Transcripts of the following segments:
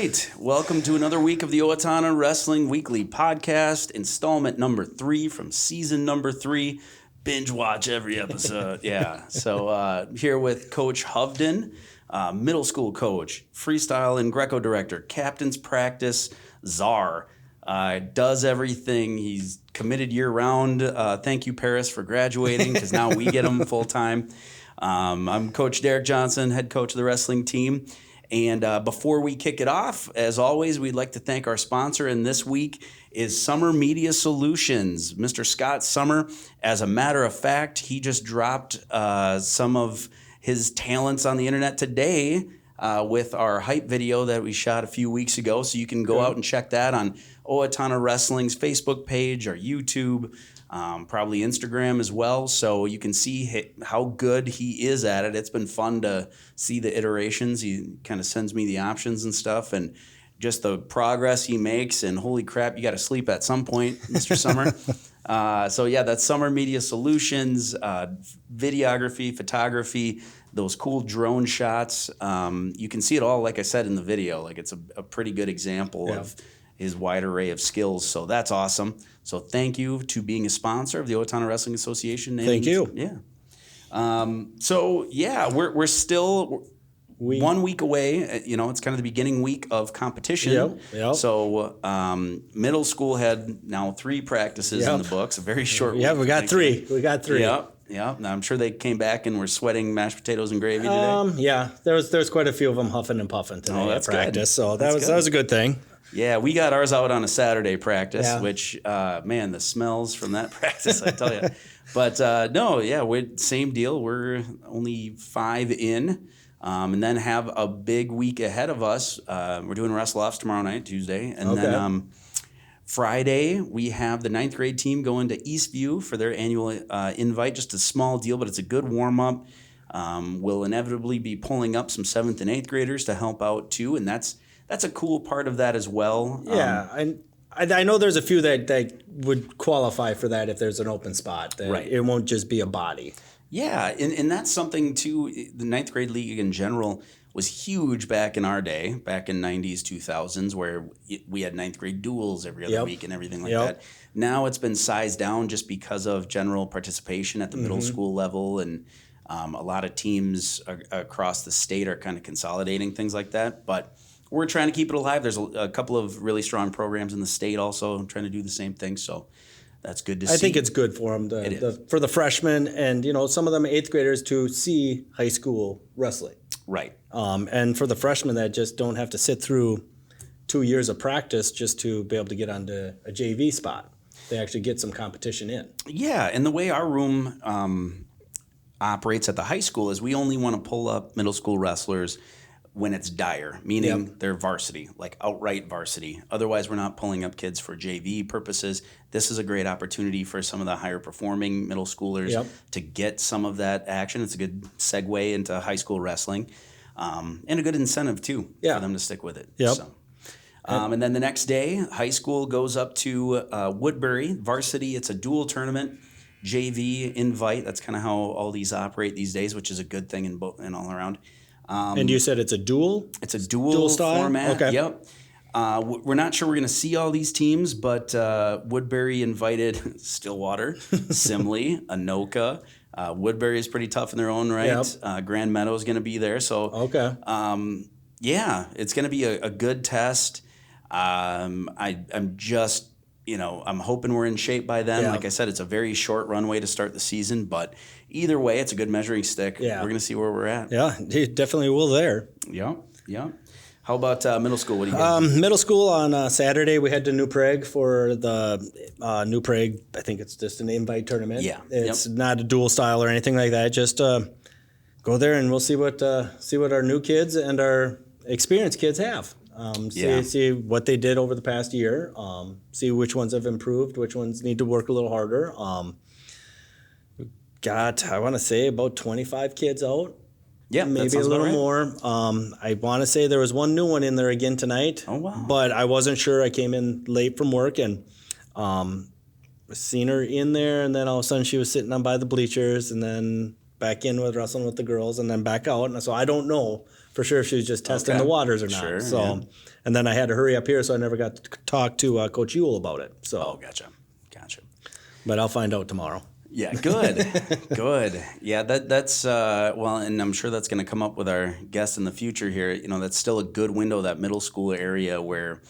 right. Welcome to another week of the Owatonna Wrestling Weekly Podcast, installment number 3 from season number 3. Binge watch every episode. Yeah. So here with Coach Hovden, middle school coach, freestyle and Greco director, captain's practice czar. Does everything. He's committed year round. Thank you, Paris, for graduating, because now we get him full time. I'm Coach Derek Johnson, head coach of the wrestling team. And before we kick it off, as always, we'd like to thank our sponsor. And this week is Summer Media Solutions. Mr. Scott Summer, as a matter of fact, he just dropped some of his talents on the internet today with our hype video that we shot a few weeks ago. So you can go out and check that on Owatonna Wrestling's Facebook page or YouTube. Probably Instagram as well, so you can see how good he is at it. It's been fun to see the iterations. He kind of sends me the options and stuff, and just the progress he makes, and holy crap, you got to sleep at some point, Mr. Summer. So yeah, that's Summer Media Solutions, videography, photography, those cool drone shots. You can see it all, like I said, in the video. Like, it's a pretty good example of his wide array of skills, so that's awesome. So thank you to being a sponsor of the Owatonna Wrestling Association. Thank you. Yeah. We're still 1 week away. You know, it's kind of the beginning week of competition. Yep. So middle school had now 3 practices in the books. A very short week. Yeah, we got 3. Yep. Yeah, I'm sure they came back and were sweating mashed potatoes and gravy today. Yeah, there's quite a few of them huffing and puffing today at practice. Good. So that was a good thing. Yeah, we got ours out on a Saturday practice, which, man, the smells from that practice, I tell you. But, we're same deal. We're only 5 in, and then have a big week ahead of us. We're doing wrestle-offs tomorrow night, Tuesday. And then Friday, we have the 9th grade team going to Eastview for their annual invite. Just a small deal, but it's a good warm-up. We'll inevitably be pulling up some 7th and 8th graders to help out, too, and that's a cool part of that as well. Yeah, I know there's a few that would qualify for that if there's an open spot. Right. It won't just be a body. Yeah, and that's something, too. The 9th grade league in general was huge back in our day, back in 90s, 2000s, where we had 9th grade duels every other week and everything like that. Now it's been sized down just because of general participation at the middle school level, and a lot of teams across the state are kind of consolidating things like that. But we're trying to keep it alive. There's a couple of really strong programs in the state also trying to do the same thing, so that's good to see. I think it's good for them, for the freshmen and, some of them 8th graders to see high school wrestling. Right. And for the freshmen that just don't have to sit through 2 years of practice just to be able to get onto a JV spot. They actually get some competition in. Yeah, and the way our room operates at the high school is we only want to pull up middle school wrestlers when it's dire, meaning they're varsity, like outright varsity. Otherwise, we're not pulling up kids for JV purposes. This is a great opportunity for some of the higher performing middle schoolers to get some of that action. It's a good segue into high school wrestling, and a good incentive, too, for them to stick with it. Yep. So, and then the next day, high school goes up to Woodbury. Varsity, it's a dual tournament. JV invite. That's kind of how all these operate these days, which is a good thing in all around. And you said it's a dual? It's a dual style format. Okay. Yep. We're not sure we're going to see all these teams, but Woodbury invited Stillwater, Simley, Anoka. Woodbury is pretty tough in their own right. Yep. Grand Meadow is going to be there. So, it's going to be a good test. I'm just, I'm hoping we're in shape by then. Like I said, it's a very short runway to start the season, but either way, it's a good measuring stick. Yeah. We're going to see where we're at. Yeah, you definitely will there. Yeah. How about middle school? What do you guys do? Middle school on Saturday, we head to New Prague for the New Prague, I think it's just an invite tournament. Yeah. It's not a dual style or anything like that. Just go there and we'll see what our new kids and our experienced kids have. See what they did over the past year. See which ones have improved, which ones need to work a little harder. Got, I want to say, about 25 kids out. Yeah, maybe a little more. I want to say there was one new one in there again tonight. Oh, wow. But I wasn't sure. I came in late from work and seen her in there, and then all of a sudden she was sitting on by the bleachers, and then back in with wrestling with the girls, and then back out. And so I don't know for sure if she was just testing the waters or not. Sure, so, yeah. and then I had to hurry up here, so I never got to talk to Coach Ewell about it. So, Gotcha. But I'll find out tomorrow. Yeah, good, good. Yeah, that's well, and I'm sure that's going to come up with our guest in the future here. You know, that's still a good window, that middle school area where,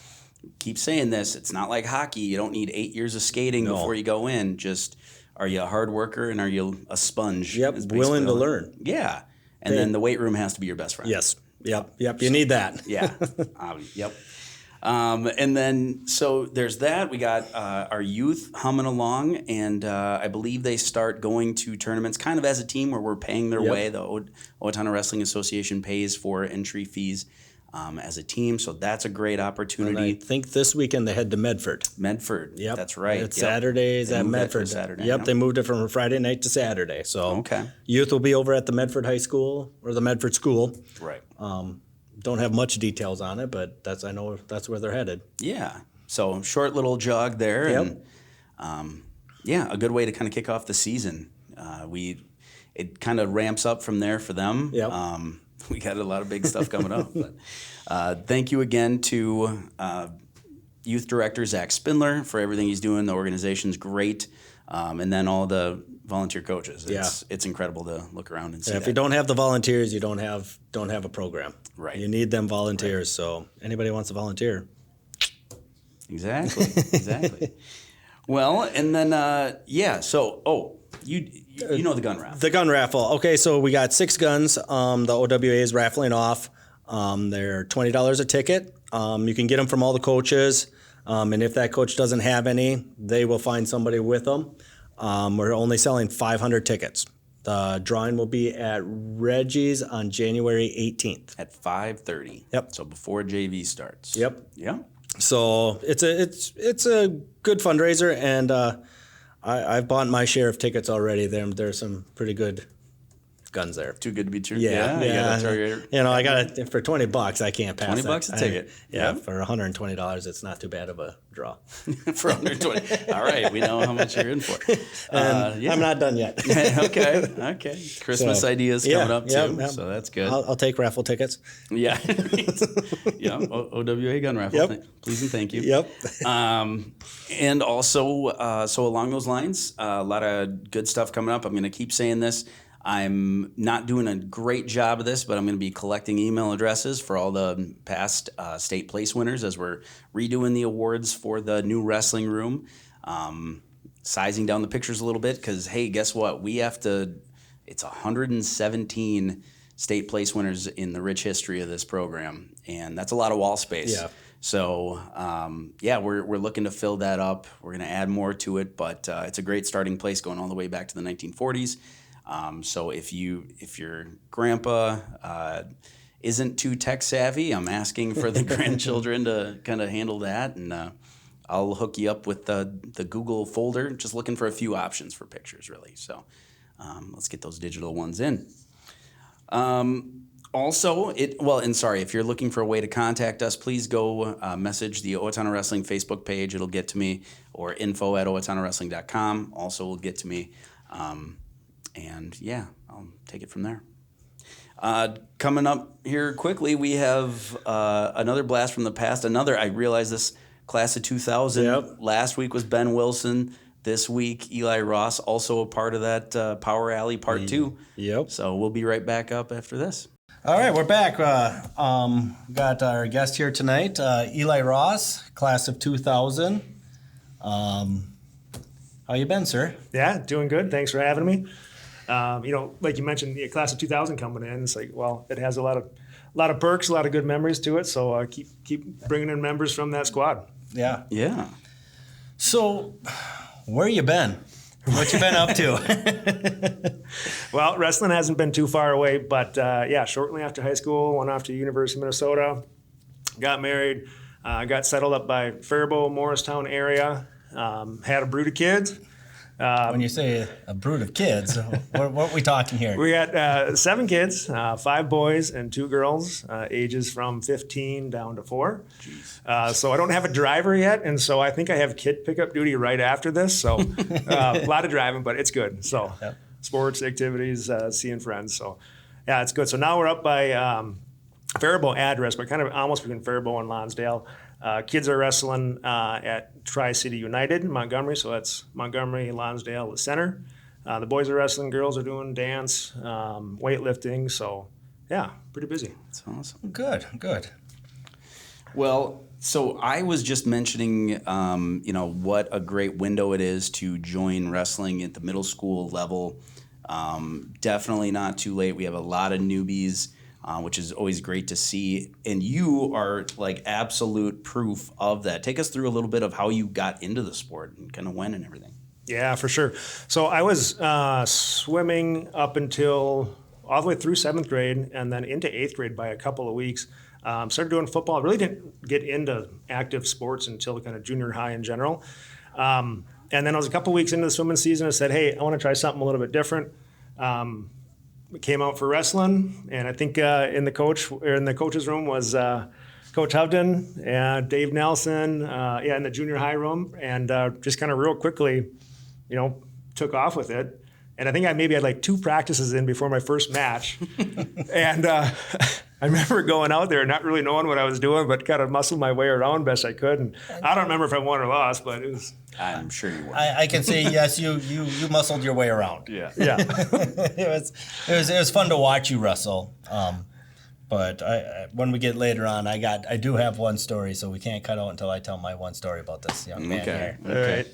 keep saying this, it's not like hockey. You don't need 8 years of skating before you go in. Just, are you a hard worker and are you a sponge? Yep, willing to learn. Yeah, and then the weight room has to be your best friend. Yes, yep. You need that. Yeah, yep. And then, so there's that. We got our youth humming along, and I believe they start going to tournaments kind of as a team where we're paying their way. The Owatonna Wrestling Association pays for entry fees as a team, so that's a great opportunity. And I think this weekend they head to Medford. Medford, yep. That's right. It's Saturdays at Medford. Saturday, yep, they moved it from Friday night to Saturday. So youth will be over at the Medford High School or the Medford School. Right. Don't have much details on it, but I know that's where they're headed. Yeah. So short little jog there, and a good way to kind of kick off the season. It kind of ramps up from there for them. Yep. We got a lot of big stuff coming up. But, thank you again to Youth Director Zach Spindler for everything he's doing. The organization's great, and then all the volunteer coaches. It's incredible to look around and see. If you don't have the volunteers, you don't have a program. Right. You need them volunteers. Right. So anybody wants to volunteer. Exactly. Well, and then so you know the gun raffle. The gun raffle. Okay, so we got 6 guns. The OWA is raffling off. They're $20 a ticket. You can get them from all the coaches. And if that coach doesn't have any, they will find somebody with them. We're only selling 500 tickets. The drawing will be at Reggie's on January 18th. At 5:30. Yep. So before JV starts. Yep. Yeah. So it's a good fundraiser, and I've bought my share of tickets already. There's some pretty good guns there. Too good to be true. Yeah. You gotta throw your... I got it for $20. I can't pass $20 a ticket. For $120, it's not too bad of a draw. For $120. All right, we know how much you're in for. I'm not done yet. Okay. Christmas ideas coming up too, so that's good. I'll take raffle tickets. Yeah. OWA gun raffle. Yep. Please and thank you. Yep. And also, so along those lines, a lot of good stuff coming up. I'm going to keep saying this. I'm not doing a great job of this, but I'm going to be collecting email addresses for all the past state place winners as we're redoing the awards for the new wrestling room, sizing down the pictures a little bit because, hey, guess what? It's 117 state place winners in the rich history of this program, and that's a lot of wall space. Yeah. So, we're looking to fill that up. We're going to add more to it, but it's a great starting place going all the way back to the 1940s. So if your grandpa isn't too tech savvy, I'm asking for the grandchildren to kind of handle that, and I'll hook you up with the Google folder. Just looking for a few options for pictures, really. So let's get those digital ones in. If you're looking for a way to contact us, please go message the Owatonna Wrestling Facebook page. It'll get to me, or info@owatonnawrestling.com also will get to me. I'll take it from there. Coming up here quickly, we have another blast from the past. I realize this class of 2000. Yep. Last week was Ben Wilson. This week, Eli Ross, also a part of that Power Alley Part 2. Yep. So we'll be right back up after this. All right, we're back. Got our guest here tonight, Eli Ross, class of 2000. How you been, sir? Yeah, doing good. Thanks for having me. Like you mentioned, the class of 2000 coming in. It's like, well, it has a lot of perks, a lot of good memories to it. So keep bringing in members from that squad. Yeah. Yeah. So, where you been? What you been up to? Well, wrestling hasn't been too far away, but shortly after high school, went off to University of Minnesota, got married, got settled up by Faribault, Morristown area, had a brood of kids. When you say a brood of kids, what are we talking here? We got 7 kids, 5 boys and 2 girls, ages from 15 down to 4. So I don't have a driver yet, and so I think I have kid pickup duty right after this. So a lot of driving, but it's good. So sports, activities, seeing friends. So yeah, it's good. So now we're up by Faribault address, but kind of almost between Faribault and Lonsdale. Kids are wrestling at Tri-City United in Montgomery, so that's Montgomery, Lonsdale, the center. The boys are wrestling, girls are doing dance, weightlifting, so yeah, pretty busy. That's awesome. Good. Well, so I was just mentioning, what a great window it is to join wrestling at the middle school level. Definitely not too late. We have a lot of newbies, which is always great to see. And you are like absolute proof of that. Take us through a little bit of how you got into the sport and kind of when and everything. Yeah, for sure. So I was swimming up until all the way through 7th grade and then into 8th grade by a couple of weeks. Started doing football. Really didn't get into active sports until kind of junior high in general. And then I was a couple of weeks into the swimming season. I said, hey, I want to try something a little bit different. Came out for wrestling, and I think in the coach's room was Coach Hovden and Dave Nelson, in the junior high room, and just kind of real quickly, took off with it. And I think I maybe had like 2 practices in before my first match. And I remember going out there and not really knowing what I was doing, but kind of muscled my way around best I could. And I don't remember if I won or lost, but it was. I'm sure you won. I can say yes. You muscled your way around. Yeah. It was fun to watch you wrestle. But when we get later on, I do have one story, so we can't cut out until I tell my one story about this young man here. All right.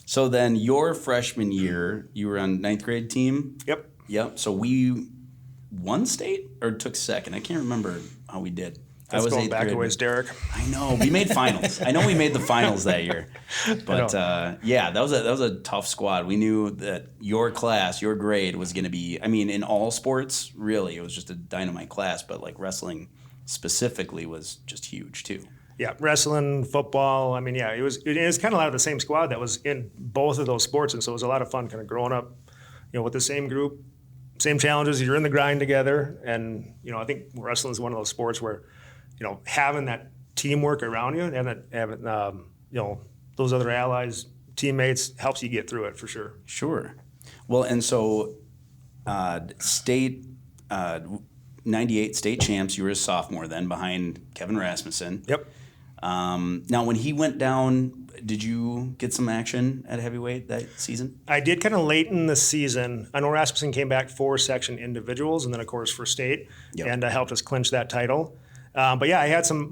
So then your freshman year, you were on 9th grade team? Yep. So we won state or took second? I can't remember how we did. I was going back a ways, Derek. I know. We made finals. I know we made the finals that year. But that was a tough squad. We knew that your class, your grade was going to be, in all sports, really, it was just a dynamite class, but like wrestling specifically was just huge too. Yeah, wrestling, football. It was kind of a lot of the same squad that was in both of those sports, and so it was a lot of fun kind of growing up, with the same group, same challenges. You're in the grind together, and I think wrestling is one of those sports where, having that teamwork around you and having those other allies, teammates helps you get through it for sure. Sure. Well, and so state 98 state champs. You were a sophomore then, behind Kevin Rasmussen. Yep. Now, when he went down, did you get some action at heavyweight that season? I did kind of late in the season. I know Rasmussen came back for section individuals and then, of course, for state, and helped us clinch that title. But yeah, I had some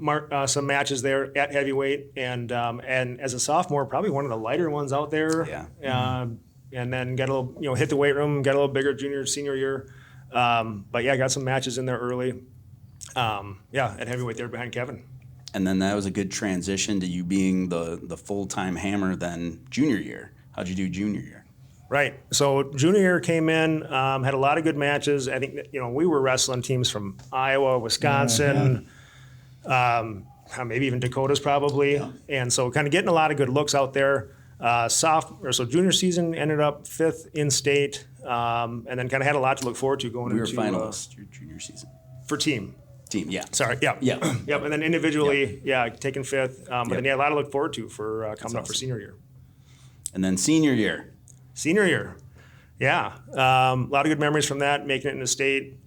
matches there at heavyweight, and as a sophomore, probably one of the lighter ones out there. Yeah. And then got a little, hit the weight room, got a little bigger junior, senior year. But yeah, got some matches in there early. At heavyweight there behind Kevin. And then that was a good transition to you being the full-time hammer then junior year. How'd you do junior year? Right. So junior year came in, had a lot of good matches. I think we were wrestling teams from Iowa, Wisconsin, maybe even Dakotas probably. Yeah. And so kind of getting a lot of good looks out there. So junior season ended up 5th in state, and then kind of had a lot to look forward to going into. We were finalists your junior season. For team. Team, yeah. Sorry, yeah. Yep, and then individually, taking 5th. But then a lot to look forward to for coming up for senior year. And then senior year. Yeah. A lot of good memories from that, making it into state.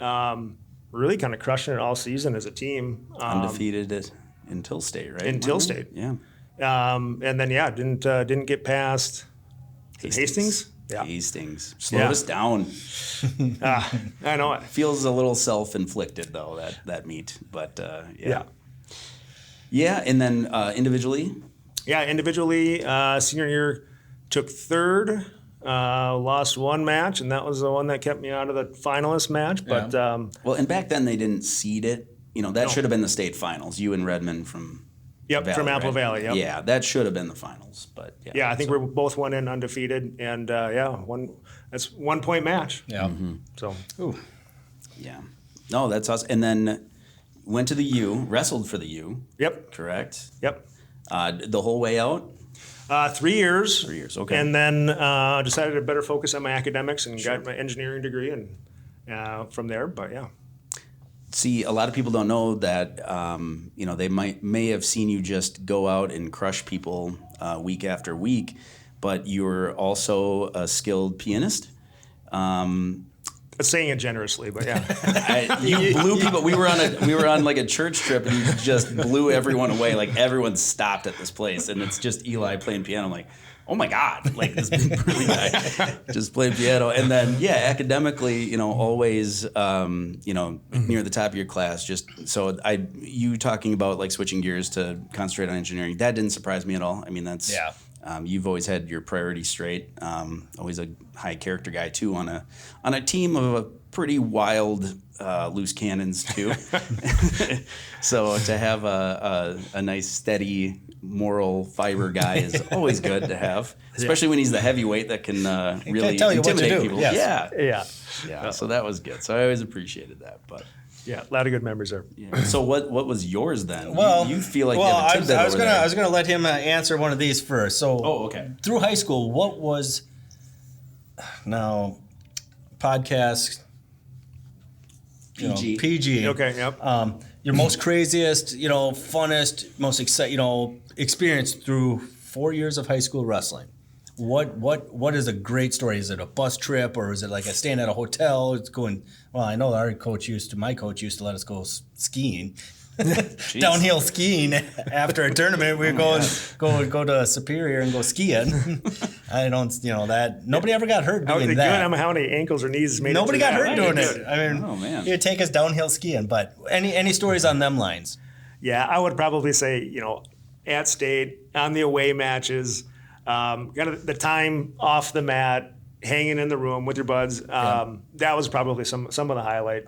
Really kind of crushing it all season as a team. Undefeated until state, right? Until state. Yeah. And then, didn't get past Hastings? Yeah. Hastings. Slowed us down. I know it. Feels a little self-inflicted, though, that meet. But, yeah. Yeah, and then individually? Yeah, individually, senior year took 3rd. Lost one match, and that was the one that kept me out of the finalist match. But well, and back then they didn't seed it. That should have been the state finals. You and Redmond from Valley, from Apple Valley. Yep. Yeah, that should have been the finals. But I think we both went in undefeated, and that's 1 point match. Yeah. Mm-hmm. So. Ooh. Yeah. No, that's awesome. And then went to the U, wrestled for the U. Yep. Correct. Yep. The whole way out. 3 years. 3 years, okay. And then decided to better focus on my academics and got my engineering degree, and from there. But yeah. See, a lot of people don't know that. They may have seen you just go out and crush people week after week, but you're also a skilled pianist. saying it generously, but yeah. You blew people. We were on like a church trip, and you just blew everyone away. Like everyone stopped at this place, and it's just Eli playing piano. I'm like, oh my God, like this big burly guy just playing piano. And then academically, always near the top of your class. Just so you talking about like switching gears to concentrate on engineering, that didn't surprise me at all. I mean, that's you've always had your priorities straight. Always a high character guy too on a team of a pretty wild loose cannons too. So to have a nice steady moral fiber guy is always good to have, especially when he's the heavyweight that can really intimidate people. Yes. Yeah. So that was good. So I always appreciated that. But yeah, a lot of good memories there. yeah. So what was yours then? Well, you feel like you have a tidbit I was over there. I was gonna let him answer one of these first. So, okay. Through high school, what was now podcast? PG. PG. Okay. Yep. Your most craziest, funnest, most exciting, experience through 4 years of high school wrestling. What is a great story? Is it a bus trip, or is it like a staying at a hotel? It's going. Well, I know my coach used to let us go skiing, downhill skiing after a tournament. We go to Superior and go skiing. I don't, that nobody ever got hurt doing that. How many ankles or knees made Nobody it got through hurt that? doing it. I mean, Oh, man. You'd take us downhill skiing. But any stories on them lines? Yeah, I would probably say, at state, on the away matches, kind of the time off the mat, hanging in the room with your buds. That was probably some of the highlight,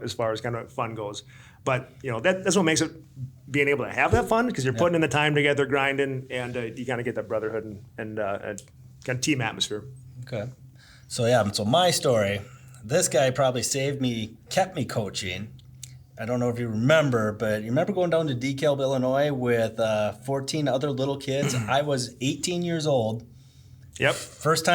as far as kind of fun goes. But, that's what makes it being able to have that fun, because you're putting in the time together, grinding, and you kind of get that brotherhood and kind of team atmosphere. Okay. So, my story, this guy probably kept me coaching. I don't know if you remember, but you remember going down to DeKalb, Illinois with 14 other little kids? I was 18 years old. Yep. First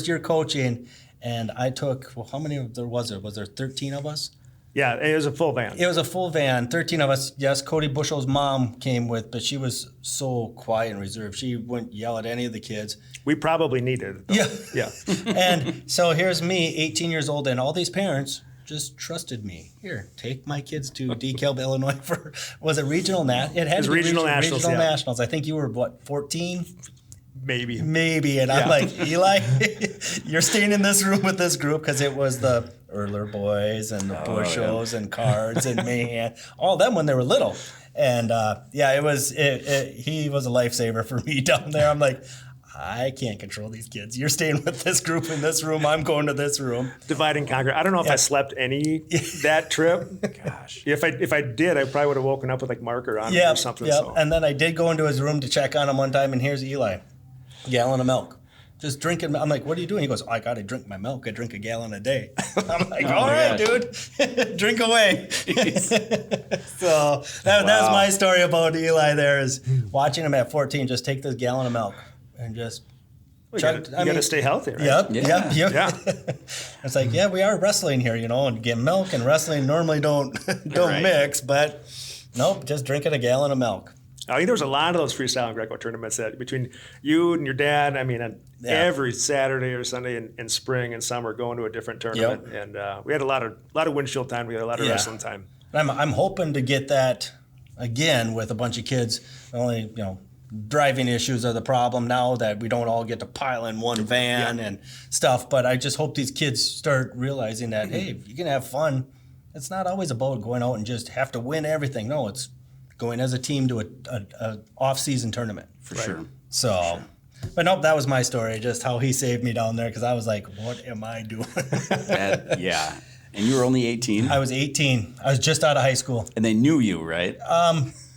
year coaching, and I took, how many was there? Was there 13 of us? Yeah, it was a full van. It was a full van, 13 of us. Yes, Cody Bushell's mom came with, but she was so quiet and reserved. She wouldn't yell at any of the kids. We probably needed it. Yeah. And so here's me, 18 years old, and all these parents just trusted me. Here, take my kids to DeKalb, Illinois was it regional it had to be regional nationals. Regional nationals. I think you were 14? Maybe. And I'm like, Eli, you're staying in this room with this group, because it was the Erler boys and the Bushells and Cards and Mahan, all them when they were little. And he was a lifesaver for me down there. I'm like, I can't control these kids. You're staying with this group in this room. I'm going to this room. Divide and conquer. I don't know if I slept any that trip. Gosh. If I did, I probably would have woken up with like marker on it or something. Yeah. So. And then I did go into his room to check on him one time, and here's Eli, gallon of milk. Just drinking. I'm like, what are you doing? He goes, I got to drink my milk. I drink a gallon a day. I'm like, all right, dude, drink away. So that was my story about Eli there, is watching him at 14 just take this gallon of milk and just you got to stay healthy, right? Yep. Yeah. It's like, we are wrestling here, and get milk and wrestling normally don't mix, but nope, just drinking a gallon of milk. I think there was a lot of those freestyle and Greco tournaments that between you and your dad, every Saturday or Sunday in spring and summer going to a different tournament. Yep. And we had a lot of windshield time. We had a lot of wrestling time. I'm hoping to get that again with a bunch of kids. Only, driving issues are the problem now, that we don't all get to pile in one van and stuff. But I just hope these kids start realizing that, hey, you can have fun. It's not always about going out and just have to win everything. No, it's going as a team to a off-season tournament. For sure. So, but nope, that was my story, just how he saved me down there, because I was like, what am I doing? And you were only 18? I was 18. I was just out of high school. And they knew you, right?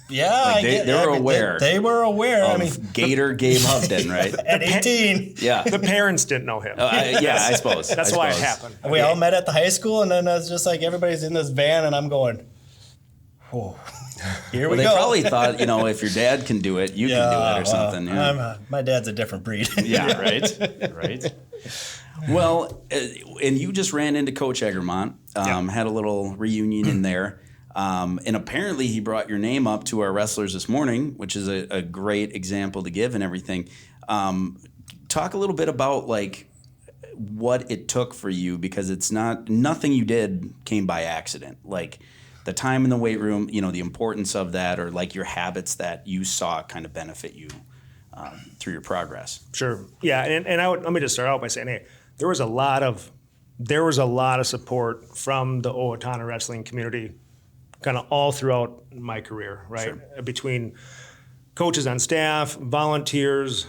Yeah. They were aware. They were aware. Of Gator Gabe Hovden, right? At 18. Yeah. The parents didn't know him. I suppose. That's why it happened. We all met at the high school, and then it's just like everybody's in this van, and I'm going, oh. Here we go. They probably thought, if your dad can do it, you can do it or something. My dad's a different breed. Yeah, right. Well, and you just ran into Coach Egremont, had a little reunion in there. And apparently he brought your name up to our wrestlers this morning, which is a great example to give and everything. Talk a little bit about, what it took for you, because it's nothing you did came by accident. Like the time in the weight room, the importance of that, or like your habits that you saw kind of benefit you through your progress. Sure. Yeah. And let me just start out by saying, hey, there was a lot of support from the Owatonna wrestling community kind of all throughout my career, right? Sure. Between coaches on staff, volunteers,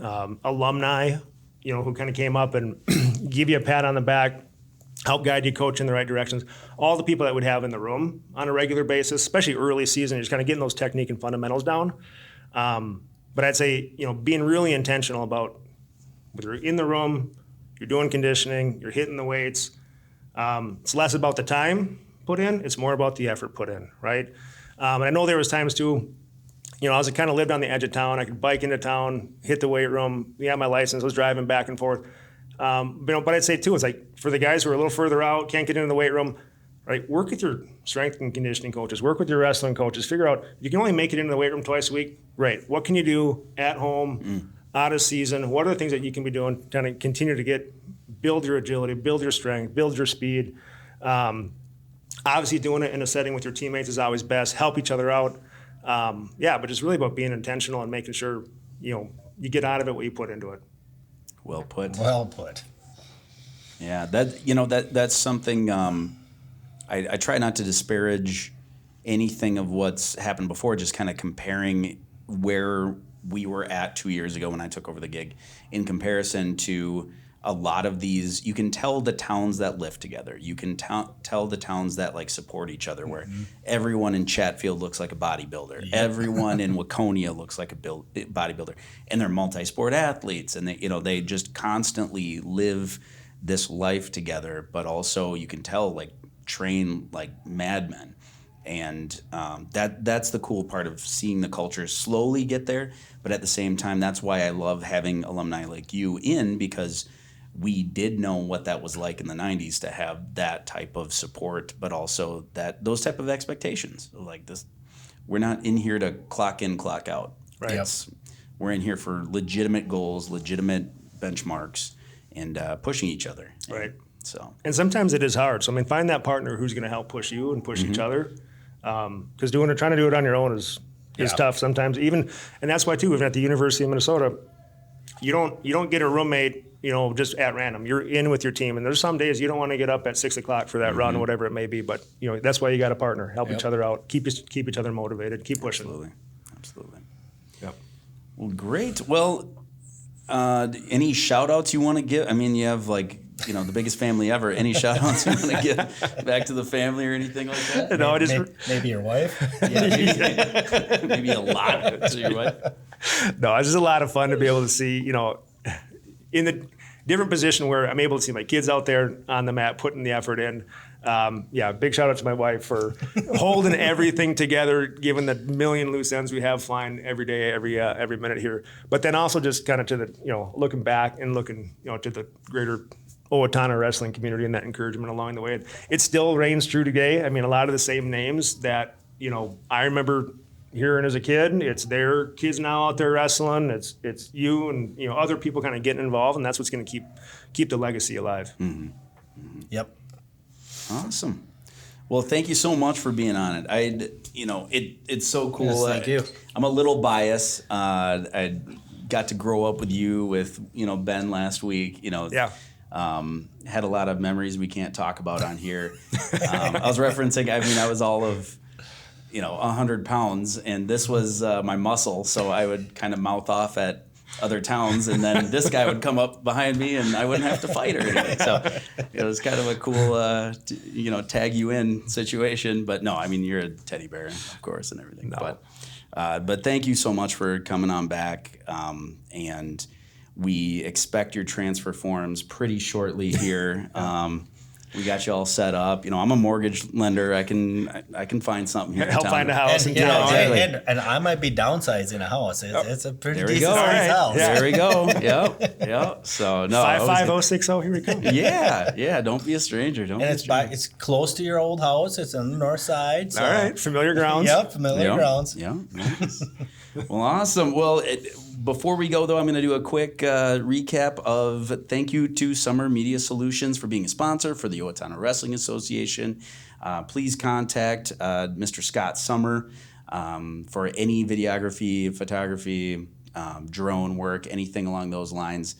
alumni, who kind of came up and give you a pat on the back, help guide you, coach in the right directions. All the people that would have in the room on a regular basis, especially early season, you're just kind of getting those technique and fundamentals down. But I'd say, being really intentional about whether you're in the room, you're doing conditioning, you're hitting the weights. It's less about the time put in, it's more about the effort put in, right? And I know there was times too, I was kind of lived on the edge of town. I could bike into town, hit the weight room. Yeah, my license, I was driving back and forth. But I'd say too, it's like for the guys who are a little further out, can't get into the weight room, right? Work with your strength and conditioning coaches. Work with your wrestling coaches. Figure out if you can only make it into the weight room twice a week. Great. What can you do at home, out of season? What are the things that you can be doing to kind of continue to build your agility, build your strength, build your speed? Obviously, doing it in a setting with your teammates is always best. Help each other out. But it's really about being intentional and making sure you get out of it what you put into it. Well put. Well put. Yeah, that's something. I try not to disparage anything of what's happened before. Just kind of comparing where we were at 2 years ago when I took over the gig, in comparison to a lot of these. You can tell the towns that live together. You can tell the towns that like support each other, where everyone in Chatfield looks like a bodybuilder. Yep. Everyone in Waconia looks like a bodybuilder, and they're multi-sport athletes, and they just constantly live this life together. But also you can tell like train like madmen, and that's the cool part of seeing the culture slowly get there. But at the same time, that's why I love having alumni like you in, because we did know what that was like in the 90s to have that type of support, but also those type of expectations. Like this, we're not in here to clock in, clock out. Right. Yep. We're in here for legitimate goals, legitimate benchmarks, and pushing each other. Right. And sometimes it is hard. So find that partner who's going to help push you and push each other. Because trying to do it on your own is tough sometimes. And that's why too, even at the University of Minnesota, you don't get a roommate, just at random. You're in with your team, and there's some days you don't want to get up at 6 o'clock for that run, whatever it may be. But that's why you got a partner. Help each other out. Keep each other motivated. Keep pushing. Absolutely. Yep. Well, great. Well, any shout outs you want to give? I mean, you have like the biggest family ever. Any shout outs you want to give back to the family or anything like that? No, maybe your wife. Yeah, maybe a lot to your wife. No, it's just a lot of fun to be able to see, in the different position where I'm able to see my kids out there on the mat, putting the effort in. Big shout out to my wife for holding everything together, given the million loose ends we have flying every day, every minute here. But then also just kind of to the, looking back and looking, to the greater Owatonna wrestling community and that encouragement along the way. It still reigns true today. I mean, a lot of the same names that, I remember hearing as a kid, it's their kids now out there wrestling. It's you and other people kind of getting involved, and that's what's going to keep the legacy alive. Mm-hmm. Mm-hmm. Yep. Awesome. Well, thank you so much for being on it. It's so cool. Yes, thank you. I'm a little biased. I got to grow up with you with Ben last week. Yeah. Had a lot of memories we can't talk about on here. I was referencing. I was all of 100 pounds, and this was my muscle, so I would kind of mouth off at other towns, and then this guy would come up behind me, and I wouldn't have to fight or anything. So it was kind of a cool, tag you in situation. But no, I mean, you're a teddy bear, of course, and everything. No. But thank you so much for coming on back, and we expect your transfer forms pretty shortly here. We got you all set up. I'm a mortgage lender. I can find something here. Help find a house. And I might be downsizing a house. It's a pretty decent sized house. There we go. Yep. So no. 55060. Here we go. Yeah. Don't be a stranger. It's close to your old house. It's on the north side. So. All right. Familiar grounds. Yep. Familiar grounds. Yeah. Nice. Well, awesome. Well, Before we go, though, I'm going to do a quick recap of thank you to Summer Media Solutions for being a sponsor for the Owatonna Wrestling Association. Please contact Mr. Scott Summer for any videography, photography, drone work, anything along those lines.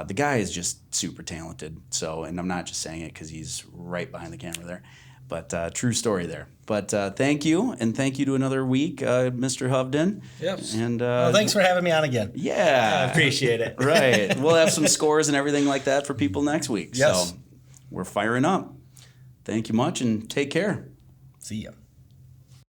The guy is just super talented. So, and I'm not just saying it because he's right behind the camera there. But true story there. But thank you, and thank you to another week, Mr. Hovden. Yep. And well, thanks for having me on again. Yeah. I appreciate it. Right. We'll have some scores and everything like that for people next week. Yes. So we're firing up. Thank you much, and take care. See ya.